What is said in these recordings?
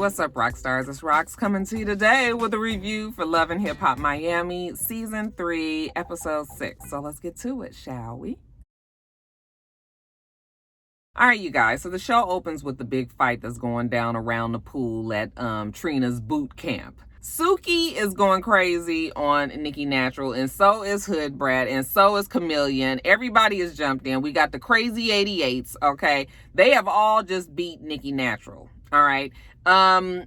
What's up, rock stars? It's Rox coming to you today with a review for Love and Hip Hop Miami, Season 3, Episode 6. So let's get to it, shall we? All right, you guys. So the show opens with the big fight that's going down around the pool at Trina's boot camp. Suki is going crazy on Nikki Natural, and so is Hood Brat, and so is Chameleon. Everybody is jumped in. We got the crazy 88s, okay? They have all just beat Nikki Natural, all right? Even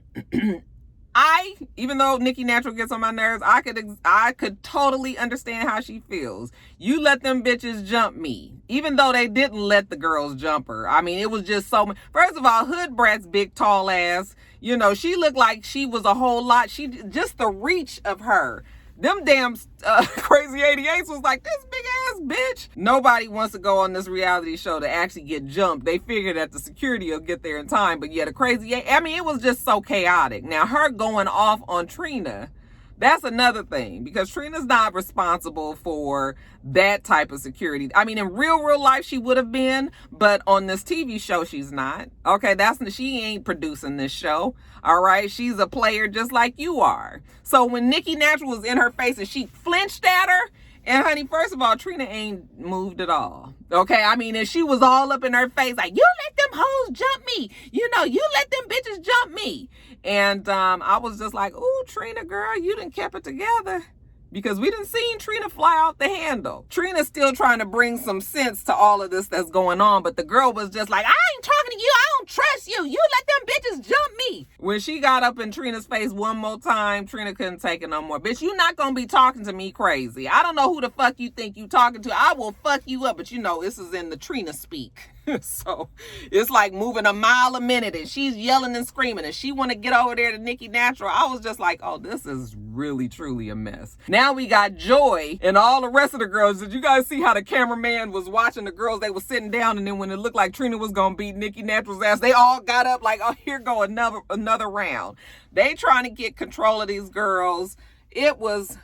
though Nikki Natural gets on my nerves, I could totally understand how she feels. You let them bitches jump me, even though they didn't let the girls jump her. I mean, it was just so much. First of all, Hood Brat's big, tall ass, you know, she looked like she was a whole lot. Just the reach of her. Them damn crazy 88s was like, this big ass bitch. Nobody wants to go on this reality show to actually get jumped. They figure that the security will get there in time. But yeah, the crazy, I mean, it was just so chaotic. Now, her going off on Trina, that's another thing, because Trina's not responsible for that type of security. I mean, in real life, she would have been, but on this TV show, she's not. Okay, she ain't producing this show. All right, she's a player just like you are. So when Nikki Natural was in her face and she flinched at her, and honey, first of all, Trina ain't moved at all. Okay, I mean, and she was all up in her face like, you let them hoes jump me. You know, you let them bitches jump me. And I was just like, ooh, Trina, girl, you done kept it together. Because we done seen Trina fly off the handle. Trina's still trying to bring some sense to all of this that's going on. But the girl was just like, I ain't talking to you. I don't trust you. You let them bitches jump me. When she got up in Trina's face one more time, Trina couldn't take it no more. Bitch, you not going to be talking to me crazy. I don't know who the fuck you think you talking to. I will fuck you up. But you know, this is in the Trina speak. So it's like moving a mile a minute, and she's yelling and screaming, and she want to get over there to Nikki Natural. I was just like, oh, this is really truly a mess. Now we got Joy and all the rest of the girls. Did you guys see how the cameraman was watching the girls? They were sitting down, and then when it looked like Trina was gonna beat Nikki Natural's ass, they all got up like, oh, here go another round. They trying to get control of these girls. It was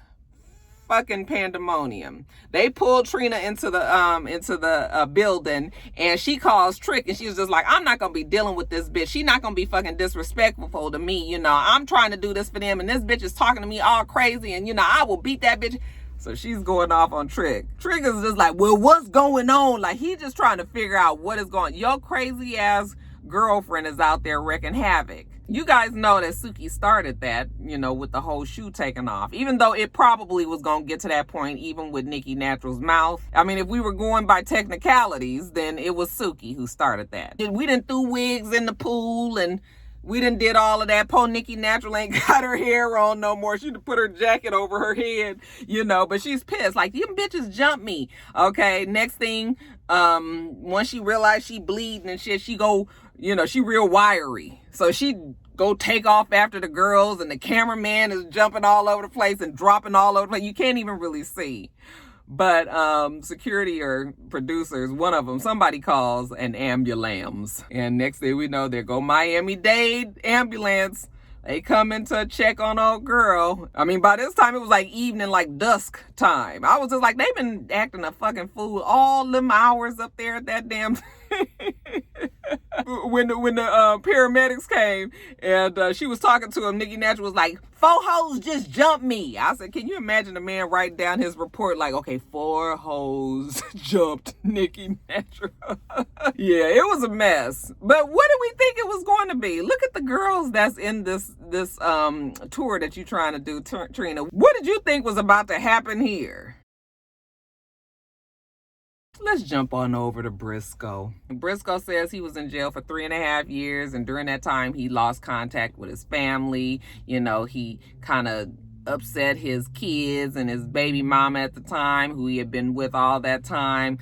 fucking pandemonium. They pulled Trina into the building, and she calls Trick, and she was just like, I'm not gonna be dealing with this bitch. She not gonna be fucking disrespectful to me. You know, I'm trying to do this for them, and this bitch is talking to me all crazy, and you know, I will beat that bitch. So she's going off on Trick. Trick is just like, well, what's going on? Like, he just trying to figure out what is going on. Your crazy ass girlfriend is out there wreaking havoc. You guys know that Suki started that, you know, with the whole shoe taking off, even though it probably was going to get to that point, even with Nikki Natural's mouth. I mean, if we were going by technicalities, then it was Suki who started that. We done threw wigs in the pool, and we done did all of that. Poor Nikki Natural ain't got her hair on no more. She done put her jacket over her head, you know, but she's pissed. Like, them bitches jumped me. Okay, next thing, once she realized she bleeding and shit, she go, you know, she real wiry. So she go take off after the girls, and the cameraman is jumping all over the place and dropping all over the place. You can't even really see. But security or producers, one of them, somebody calls an ambulance. And next thing we know, there go Miami-Dade ambulance. They come in to check on old girl. I mean, by this time, it was like evening, like dusk time. I was just like, they've been acting a fucking fool all them hours up there at that damn... when the paramedics came, and she was talking to him, Nikki Natural was like, 4 hoes just jumped me. I said, can you imagine a man writing down his report like, okay, 4 hoes jumped Nikki Natural? Yeah, it was a mess. But what did we think it was going to be? Look at the girls that's in this tour that you're trying to do, Trina. What did you think was about to happen here? Let's jump on over to Brisco. Brisco says he was in jail for 3.5 years, and during that time, he lost contact with his family. You know, he kind of upset his kids and his baby mama at the time, who he had been with all that time.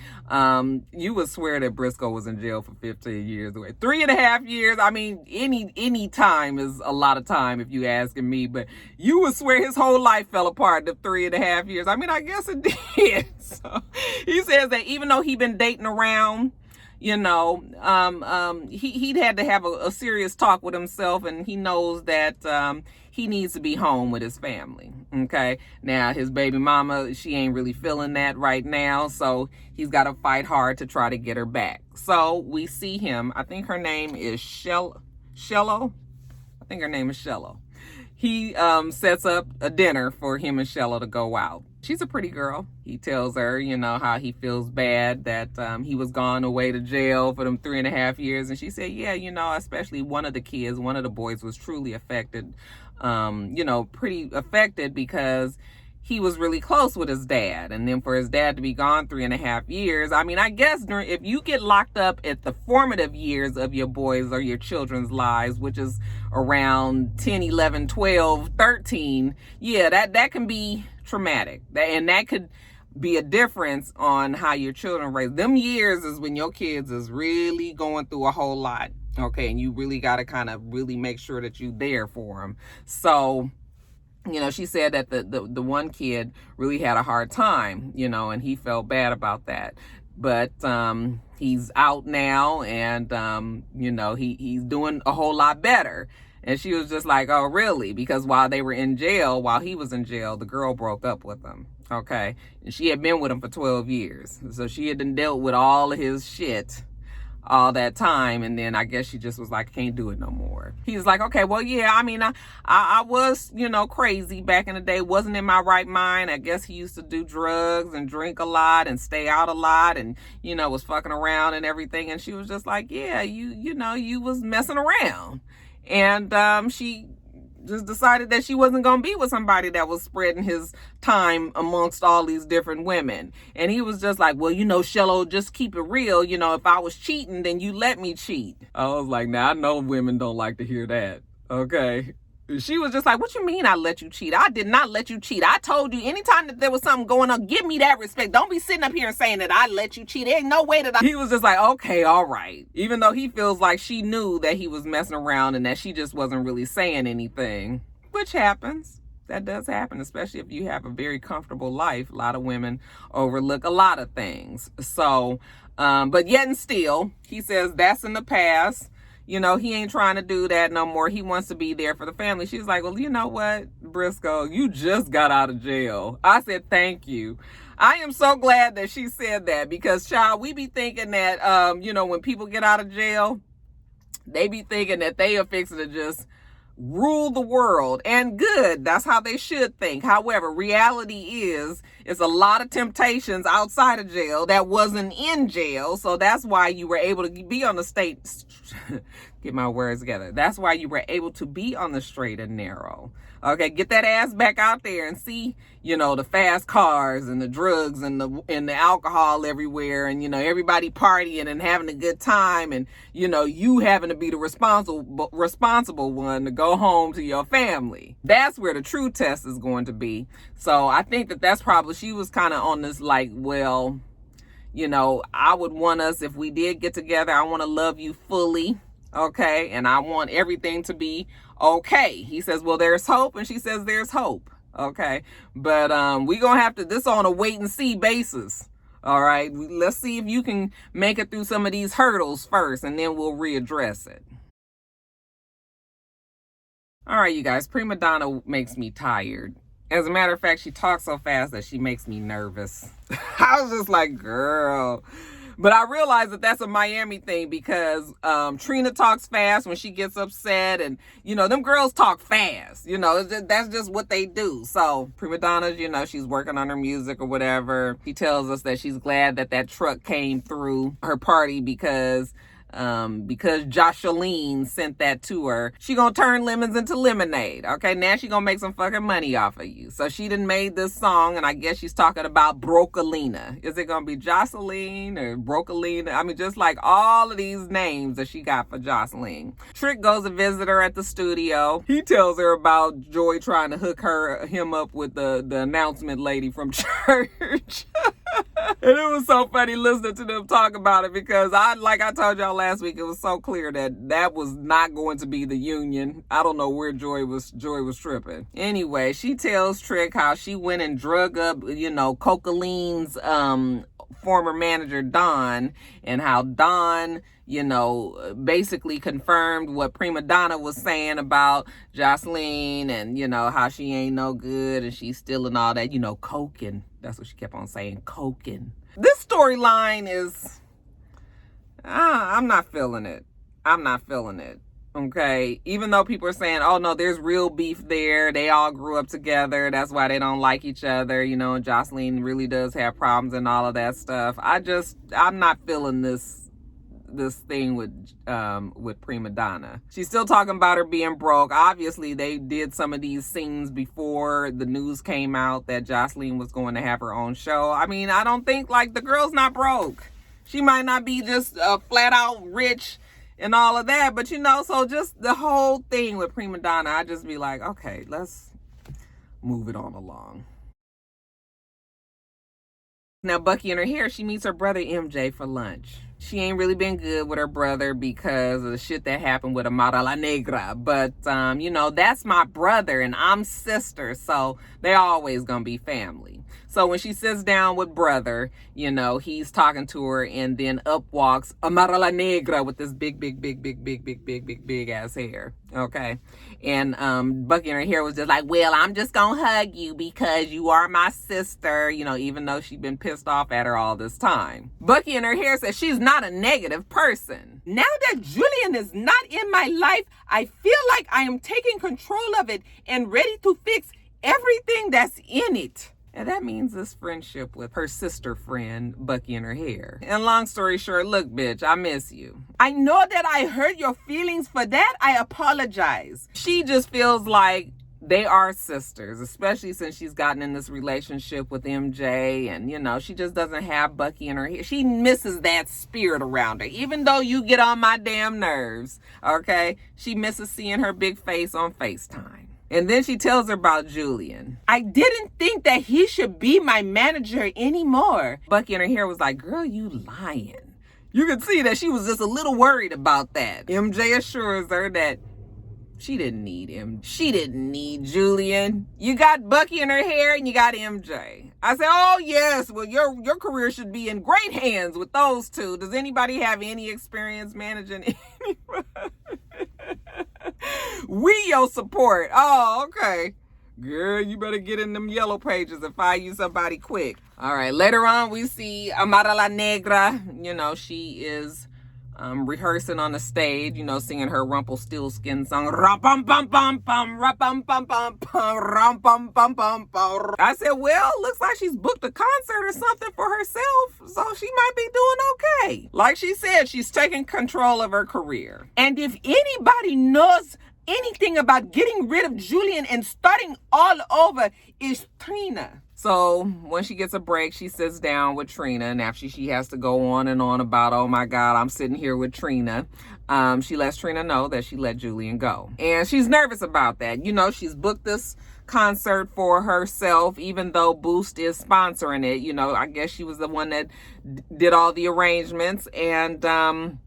You would swear that Brisco was in jail for 15 years. 3.5 years, I mean, any time is a lot of time if you asking me, but you would swear his whole life fell apart in 3.5 years. I mean, I guess it did. So, he says that even though he'd been dating around, you know, he'd had to have a serious talk with himself, and he knows that he needs to be home with his family. Okay, now his baby mama, she ain't really feeling that right now, so he's got to fight hard to try to get her back. So we see him, I think her name is Shello. think her name is Shello. He sets up a dinner for him and Shello to go out. She's a pretty girl. He tells her, you know, how he feels bad that he was gone away to jail for them 3.5 years. And she said, yeah, you know, especially one of the boys was truly affected, you know, pretty affected because he was really close with his dad. And then for his dad to be gone 3.5 years, I mean, I guess if you get locked up at the formative years of your boys or your children's lives, which is around 10, 11, 12, 13, yeah, that can be traumatic. And that could be a difference on how your children raise. Them years is when your kids is really going through a whole lot. Okay, and you really got to kind of really make sure that you're there for them. So, you know, she said that the one kid really had a hard time, you know, and he felt bad about that. But he's out now, and, you know, he's doing a whole lot better. And she was just like, oh, really? Because while he was in jail, the girl broke up with him. Okay. And she had been with him for 12 years. So she had done dealt with all of his shit all that time, and then I guess she just was like, can't do it no more. He's like, okay, well, yeah, I mean, I was, you know, crazy back in the day, wasn't in my right mind. I guess he used to do drugs and drink a lot and stay out a lot, and, you know, was fucking around and everything. And she was just like, yeah, you know, you was messing around. And she just decided that she wasn't going to be with somebody that was spreading his time amongst all these different women. And he was just like, well, you know, Shello, just keep it real. You know, if I was cheating, then you let me cheat. I was like, now I know women don't like to hear that. Okay. She was just like, what you mean I let you cheat? I did not let you cheat. I told you anytime that there was something going on, give me that respect. Don't be sitting up here and saying that I let you cheat. There ain't no way that He was just like, okay, all right. Even though he feels like she knew that he was messing around and that she just wasn't really saying anything, which happens. That does happen, especially if you have a very comfortable life. A lot of women overlook a lot of things. So, but yet and still, he says that's in the past. You know, he ain't trying to do that no more. He wants to be there for the family. She's like, well, you know what, Brisco, you just got out of jail. I said, thank you. I am so glad that she said that because, child, we be thinking that, you know, when people get out of jail, they be thinking that they are fixing to just rule the world, and good, that's how they should think. However, reality is it's a lot of temptations outside of jail that wasn't in jail, so that's why you were able to be on the get my words together, that's why you were able to be on the straight and narrow. Okay, get that ass back out there and see, you know, the fast cars and the drugs and the alcohol everywhere, and, you know, everybody partying and having a good time, and, you know, you having to be the responsible one to go home to your family. That's where the true test is going to be. So I think that's probably, she was kind of on this like, well, you know, I would want us, if we did get together, I want to love you fully. Okay, and I want everything to be okay. He says, well, there's hope, and she says there's hope. Okay, but we gonna have to, this on a wait and see basis. All right, let's see if you can make it through some of these hurdles first, and then we'll readdress it. All right, you guys, primadonna makes me tired. As a matter of fact, she talks so fast that she makes me nervous. I was just like, girl. But I realized that that's a Miami thing because Trina talks fast when she gets upset. And, you know, them girls talk fast. You know, that's just what they do. So primadonna, you know, she's working on her music or whatever. She tells us that she's glad that truck came through her party because Joshalene sent that to her. She gonna turn lemons into lemonade. Okay, now she gonna make some fucking money off of you. So she done made this song, and I guess she's talking about Broccolina. Is it gonna be Jocelyn or Broccolina? I mean, just like all of these names that she got for Jocelyn. Trick goes to visit her at the studio. He tells her about Joy trying to hook him up with the announcement lady from church. And it was so funny listening to them talk about it because like I told y'all last week, it was so clear that was not going to be the union. I don't know where Joy was tripping. Anyway, she tells Trick how she went and drug up, you know, Cocoline's former manager Don, and how Don, you know, basically confirmed what primadonna was saying about Jocelyn, and, you know, how she ain't no good and she's stealing all that, you know, coking. That's what she kept on saying, coking. This storyline is, I'm not feeling it. I'm not feeling it. Okay, even though people are saying, oh no, there's real beef there. They all grew up together. That's why they don't like each other. You know, and Jocelyn really does have problems and all of that stuff. I'm not feeling this thing with primadonna. She's still talking about her being broke. Obviously, they did some of these scenes before the news came out that Jocelyn was going to have her own show. I mean, I don't think, like, the girl's not broke. She might not be just flat out rich and all of that, but you know, so just the whole thing with primadonna, I just be like, okay, let's move it on along. Now, Bucky and her hair, she meets her brother MJ for lunch. She ain't really been good with her brother because of the shit that happened with Amara La Negra. But, you know, that's my brother and I'm sister, so they always gonna be family. So when she sits down with brother, you know, he's talking to her, and then up walks Amara La Negra with this big ass hair. Okay. And Bucky and her hair was just like, well, I'm just gonna hug you because you are my sister, you know, even though she's been pissed off at her all this time. Bucky and her hair says she's not a negative person. Now that Julian is not in my life, I feel like I am taking control of it and ready to fix everything that's in it. And that means this friendship with her sister friend, Bucky and her hair. And long story short, look, bitch, I miss you. I know that I hurt your feelings. For that, I apologize. She just feels like they are sisters, especially since she's gotten in this relationship with MJ. And, you know, she just doesn't have Bucky in her hair. She misses that spirit around her. Even though you get on my damn nerves, okay? She misses seeing her big face on FaceTime. And then she tells her about Julian. I didn't think that he should be my manager anymore. Bucky in her hair was like, girl, you lying. You can see that she was just a little worried about that. MJ assures her that she didn't need him. She didn't need Julian. You got Bucky in her hair and you got MJ. I said, oh yes, well your career should be in great hands with those two. Does anybody have any experience managing anybody? We your support. Oh, okay. Girl, you better get in them yellow pages and find you somebody quick. All right, later on we see Amara La Negra. You know, she is rehearsing on the stage, you know, singing her Rumpelstiltskin song. I said, well, looks like she's booked a concert or something for herself, so she might be doing okay. Like she said, she's taking control of her career. And if anybody knows anything about getting rid of Julian and starting all over, it's Trina. So when she gets a break, she sits down with Trina, and after she has to go on and on about, oh my God, I'm sitting here with Trina, she lets Trina know that she let Julian go. And she's nervous about that. You know, she's booked this concert for herself, even though Boost is sponsoring it. You know, I guess she was the one that did all the arrangements. And,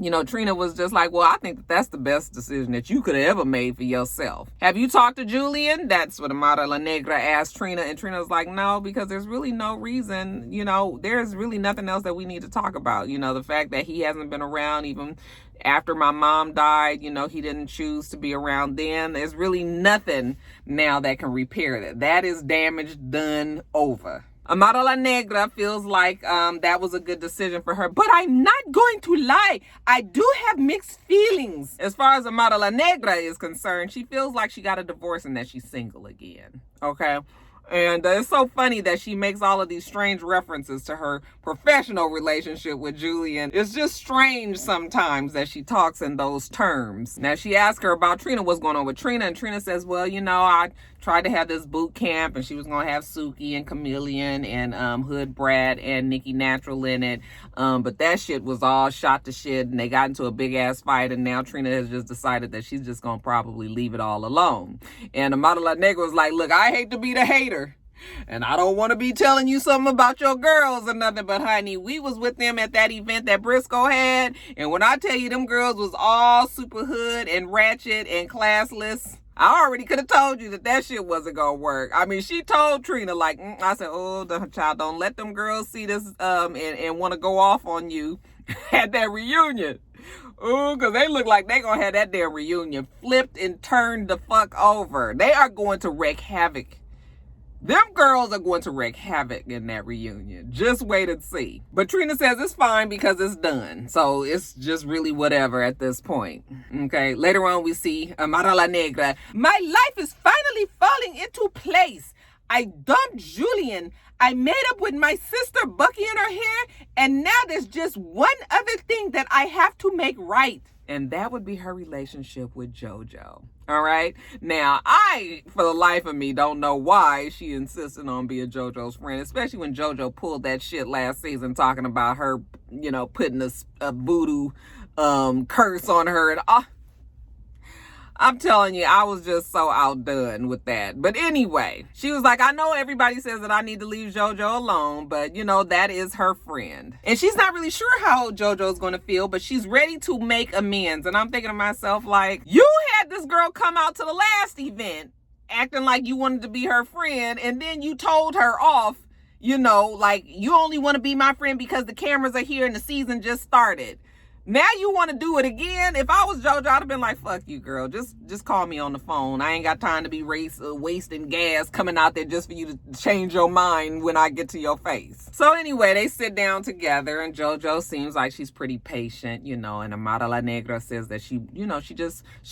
you know, Trina was just like, well, I think that's the best decision that you could have ever made for yourself. Have you talked to Julian? That's what Amara La Negra asked Trina. And Trina was like, no, because there's really no reason. You know, there's really nothing else that we need to talk about. You know, the fact that he hasn't been around even after my mom died, you know, he didn't choose to be around then. There's really nothing now that can repair that. That is damage done over. Amara La Negra feels like that was a good decision for her. But I'm not going to lie. I do have mixed feelings. As far as Amara La Negra is concerned, she feels like she got a divorce and that she's single again. Okay? And it's so funny that she makes all of these strange references to her professional relationship with Julian. It's just strange sometimes that she talks in those terms. Now, she asked her about Trina, what's going on with Trina, and Trina says, well, you know, I tried to have this boot camp, and she was going to have Suki and Chameleon and Hood Brat and Nikki Natural in it. But that shit was all shot to shit, and they got into a big-ass fight, and now Trina has just decided that she's just going to probably leave it all alone. And Amara La Negra was like, look, I hate to be the hater, and I don't want to be telling you something about your girls or nothing, but honey, we was with them at that event that Brisco had, and when I tell you them girls was all super hood and ratchet and classless, I already could have told you that shit wasn't gonna work. I mean, she told Trina, like, I said, oh, the child, don't let them girls see this and want to go off on you at that reunion. Oh, because they look like they gonna have that damn reunion flipped and turned the fuck over. They are going to wreak havoc Them girls are going to wreak havoc in that reunion. Just wait and see. But Trina says it's fine because it's done. So it's just really whatever at this point. Okay. Later on, we see Amara La Negra. My life is finally falling into place. I dumped Julian. I made up with my sister Bucky in her hair. And now there's just one other thing that I have to make right. And that would be her relationship with JoJo. All right. Now, I, for the life of me, don't know why she insisted on being JoJo's friend, especially when JoJo pulled that shit last season talking about her, putting a voodoo curse on her. And I'm telling you, I was just so outdone with that. But anyway, she was like, I know everybody says that I need to leave JoJo alone, but that is her friend. And she's not really sure how JoJo's going to feel, but she's ready to make amends. And I'm thinking to myself, like, you had this girl come out to the last event acting like you wanted to be her friend, and then you told her off, like, you only want to be my friend because the cameras are here and the season just started. Now you want to do it again? If I was JoJo, I'd have been like, fuck you, girl. Just call me on the phone. I ain't got time to be wasting gas coming out there just for you to change your mind when I get to your face. So anyway, they sit down together and JoJo seems like she's pretty patient, and Amara La Negra says that she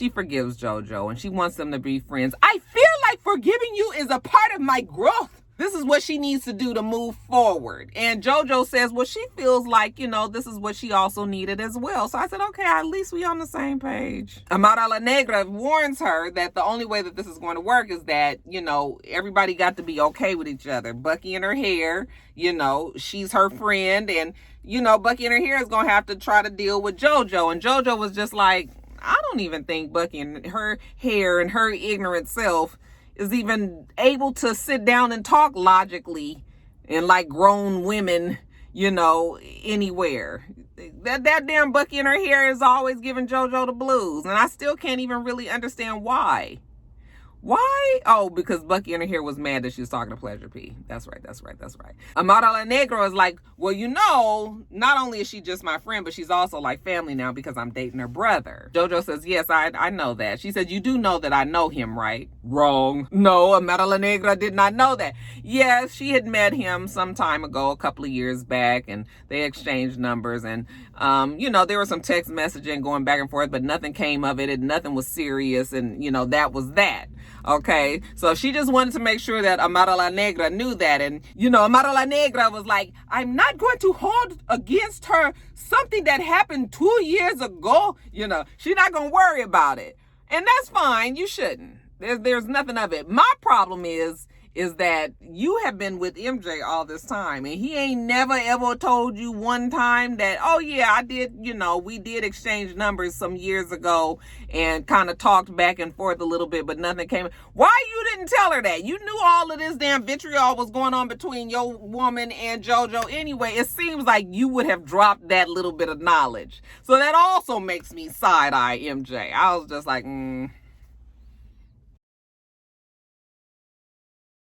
forgives JoJo and she wants them to be friends. I feel like forgiving you is a part of my growth. This is what she needs to do to move forward. And JoJo says, well, she feels like, this is what she also needed as well. So I said, okay, at least we on the same page. Amara La Negra warns her that the only way that this is going to work is that, everybody got to be okay with each other. Bucky and her hair, she's her friend. And, Bucky and her hair is going to have to try to deal with JoJo. And JoJo was just like, I don't even think Bucky and her hair and her ignorant self is even able to sit down and talk logically and like grown women, anywhere. That damn Bucky in her hair is always giving JoJo the blues. And I still can't even really understand why. Why? Oh, because Bucky in her hair was mad that she was talking to Pleasure P. That's right. Amara La Negra is like, well, not only is she just my friend, but she's also like family now because I'm dating her brother. JoJo says, yes, I know that. She said, you do know that I know him, right? Wrong. No, Amara La Negra did not know that. Yes, she had met him some time ago, a couple of years back, and they exchanged numbers. And, there was some text messaging going back and forth, but nothing came of it and nothing was serious. And, that was that. Okay, so she just wanted to make sure that Amara La Negra knew that. And, Amara La Negra was like, I'm not going to hold against her something that happened 2 years ago. She's not going to worry about it. And that's fine. You shouldn't. There's nothing of it. My problem is that you have been with MJ all this time and he ain't never ever told you one time that, oh yeah, I did, we did exchange numbers some years ago and kind of talked back and forth a little bit, but nothing came. Why you didn't tell her that? You knew all of this damn vitriol was going on between your woman and JoJo anyway. It seems like you would have dropped that little bit of knowledge. So that also makes me side-eye MJ. I was just like,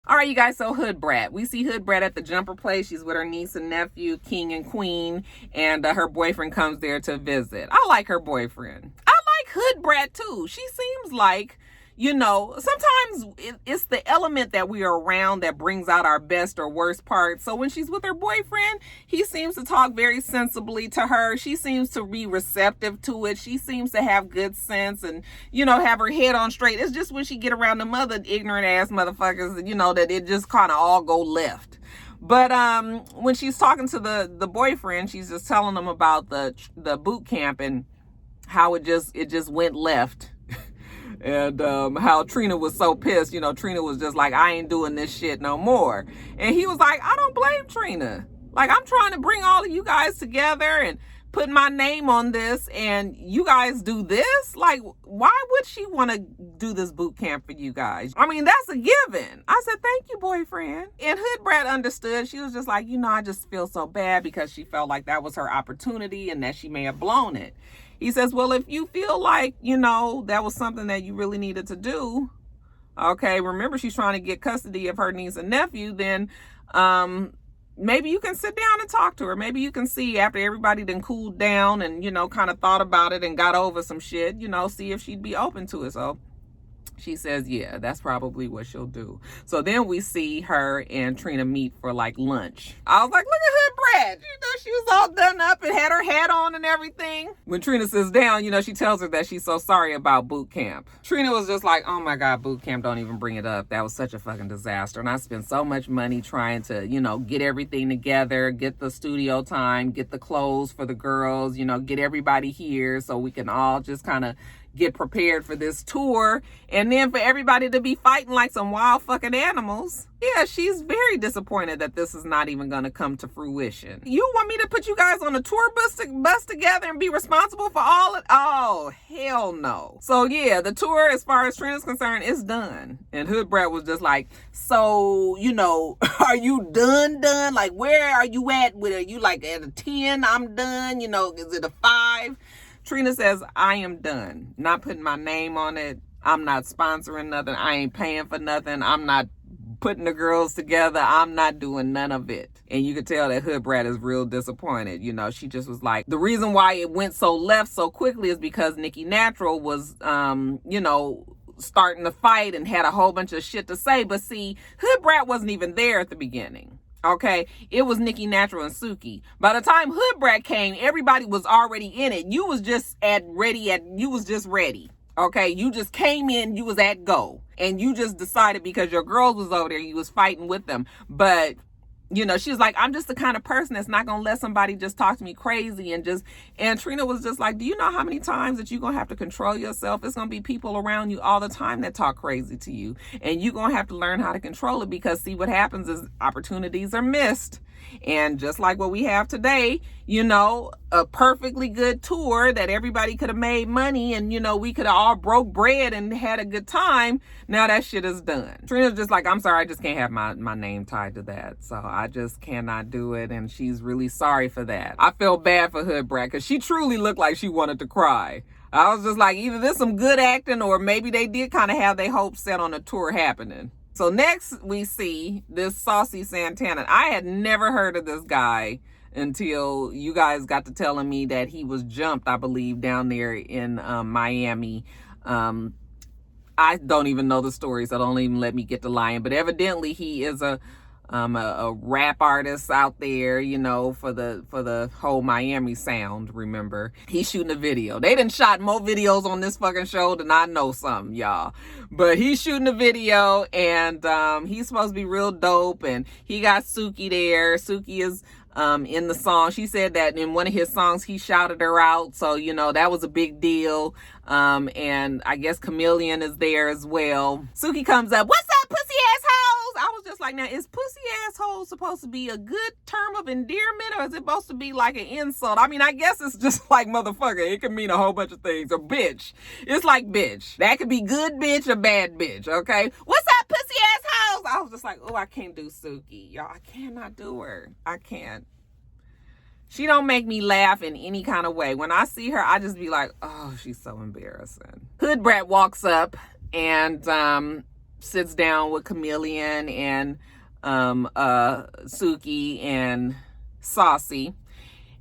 All right, you guys, so Hood Brat. We see Hood Brat at the jumper place. She's with her niece and nephew, King and Queen, and her boyfriend comes there to visit. I like her boyfriend. I like Hood Brat, too. She seems like, sometimes it's the element that we are around that brings out our best or worst parts. So when she's with her boyfriend, he seems to talk very sensibly to her. She seems to be receptive to it. She seems to have good sense and, have her head on straight. It's just when she get around the other ignorant ass motherfuckers, that it just kind of all go left. But when she's talking to the boyfriend, she's just telling him about the boot camp and how it just went left. And how Trina was so pissed. Trina was just like, I ain't doing this shit no more. And he was like, I don't blame Trina. Like, I'm trying to bring all of you guys together and put my name on this. And you guys do this? Like, why would she want to do this boot camp for you guys? I mean, that's a given. I said, thank you, boyfriend. And Hood Brat understood. She was just like, I just feel so bad because she felt like that was her opportunity and that she may have blown it. He says, well, if you feel like, that was something that you really needed to do, okay, remember she's trying to get custody of her niece and nephew, then maybe you can sit down and talk to her. Maybe you can see after everybody then cooled down and, kind of thought about it and got over some shit, see if she'd be open to it. So She says, yeah, that's probably what she'll do. So then we see her and Trina meet for like lunch. I was like, look at her, Brat. You know, she was all done up and had her hat on and everything. When Trina sits down, you know, she tells her that she's so sorry about boot camp. Trina was just like, oh my God, boot camp, don't even bring it up. That was such a fucking disaster. And I spent so much money trying to, you know, get everything together, get the studio time, get the clothes for the girls, you know, get everybody here so we can all just kind of get prepared for this tour, and then for everybody to be fighting like some wild fucking animals. Yeah, she's very disappointed that this is not even gonna come to fruition. You want me to put you guys on a tour bus together and be responsible for all of, oh, hell no. So yeah, the tour, as far as Trina's concerned, is done. And Hood Brat was just like, so, you know, are you done? Like, where are you at with it? Are you like at a 10? I'm done. You know, is it a 5? Trina says, I am done. Not putting my name on it. I'm not sponsoring nothing. I ain't paying for nothing. I'm not putting the girls together. I'm not doing none of it. And you could tell that Hood Brat is real disappointed. You know, she just was like, the reason why it went so left so quickly is because Nikki Natural was, you know, starting to fight and had a whole bunch of shit to say. But see, Hood Brat wasn't even there at the beginning. Okay, it was Nikki Natural and Suki. By the time Hood Brat came, everybody was already in it. You was just ready. Okay, you just came in, you was at go. And you just decided because your girls was over there, you was fighting with them. But, you know, she was like, I'm just the kind of person that's not going to let somebody just talk to me crazy and Trina was just like, do you know how many times that you're going to have to control yourself? It's going to be people around you all the time that talk crazy to you. And you're going to have to learn how to control it because see what happens is opportunities are missed. And just like what we have today, you know, a perfectly good tour that everybody could have made money and, you know, we could have all broke bread and had a good time. Now that shit is done. Trina's just like, I'm sorry, I just can't have my name tied to that. So I just cannot do it. And she's really sorry for that. I feel bad for Hood Brat because she truly looked like she wanted to cry. I was just like, either this some good acting or maybe they did kind of have their hopes set on a tour happening. So next we see this Saucy Santana. I had never heard of this guy until you guys got to telling me that he was jumped, I believe, down there in Miami. I don't even know the story, so don't even let me get to lying. But evidently he is a rap artist out there, you know, for the whole Miami sound, remember. He's shooting a video. They done shot more videos on this fucking show than I know some, y'all. But he's shooting a video, and he's supposed to be real dope, and he got Suki there. Suki is in the song. She said that in one of his songs, he shouted her out. So, you know, that was a big deal. And I guess Chameleon is there as well. Suki comes up, what's up, pussy assholes? I was just like, now, is pussy asshole supposed to be a good term of endearment or is it supposed to be like an insult? I mean, I guess it's just like motherfucker. It can mean a whole bunch of things. Or bitch. It's like bitch. That could be good bitch or bad bitch, okay? What's up, pussy assholes? I was just like, oh, I can't do Suki. Y'all, I cannot do her. I can't. She don't make me laugh in any kind of way. When I see her, I just be like, oh, she's so embarrassing. Hood Brat walks up and sits down with Chameleon and Suki and Saucy.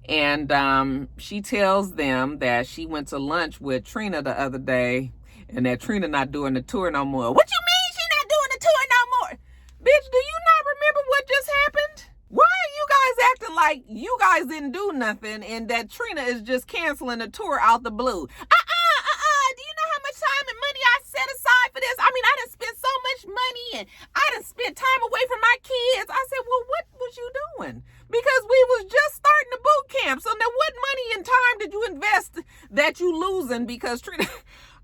And she tells them that she went to lunch with Trina the other day and that Trina not doing the tour no more. What you mean she not doing the tour no more? Bitch, do you not remember what just happened? Why are you guys acting like you guys didn't do nothing and that Trina is just canceling the tour out the blue? Do you know how much time and money I set aside for this? I mean, I done spent so much money and I done spent time away from my kids. I said, well, what was you doing? Because we was just starting the boot camp. So now what money and time did you invest that you losing because Trina...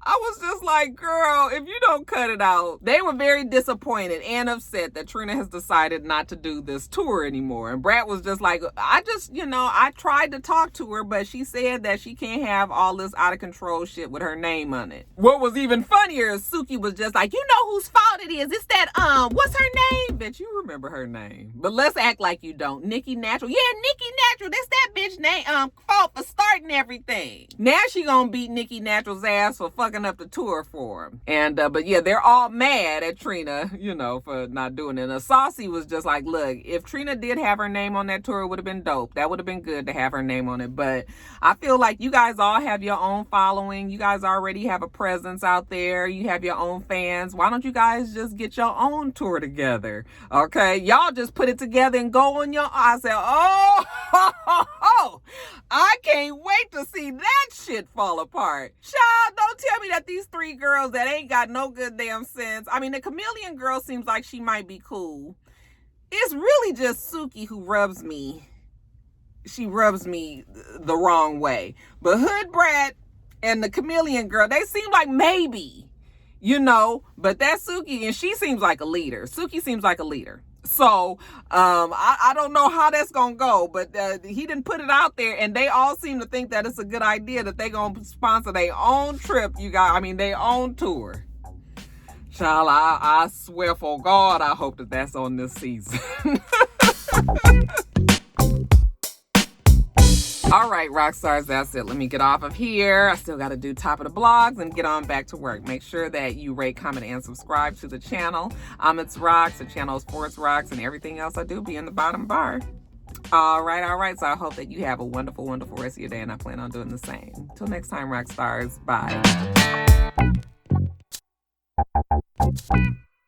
I was just like, girl, if you don't cut it out. They were very disappointed and upset that Trina has decided not to do this tour anymore. And Brat was just like, I tried to talk to her, but she said that she can't have all this out of control shit with her name on it. What was even funnier is Suki was just like, you know whose fault it is. It's that, what's her name? Bitch, you remember her name. But let's act like you don't. Nikki Natural. Yeah, Nikki Natural. That's that bitch name fault for starting everything. Now she gonna beat Nikki Natural's ass for fucking up the tour for him. And but yeah, they're all mad at Trina, you know, for not doing it. And Saucy was just like, look, if Trina did have her name on that tour, it would have been dope. That would have been good to have her name on it. But I feel like you guys all have your own following. You guys already have a presence out there. You have your own fans. Why don't you guys just get your own tour together? Okay, y'all just put it together and go on your. I said, oh, I can't wait to see that shit fall apart. Child, don't tell me that these three girls that ain't got no good damn sense. I mean, the chameleon girl seems like she might be cool. It's really just Suki who rubs me. She rubs me the wrong way. But Hood Brat and the chameleon girl, they seem like maybe, you know, but that's Suki, and she seems like a leader. Suki seems like a leader. So I don't know how that's gonna go, but he didn't put it out there, and they all seem to think that it's a good idea that they gonna sponsor their own trip, you guys. I mean, their own tour. Child, I swear for God, I hope that that's on this season. All right, rock stars, that's it. Let me get off of here. I still got to do top of the blogs and get on back to work. Make sure that you rate, comment, and subscribe to the channel. itsrox. The channel is for its rocks, and everything else I do be in the bottom bar. All right. So I hope that you have a wonderful, wonderful rest of your day, and I plan on doing the same. Till next time, rock stars. Bye.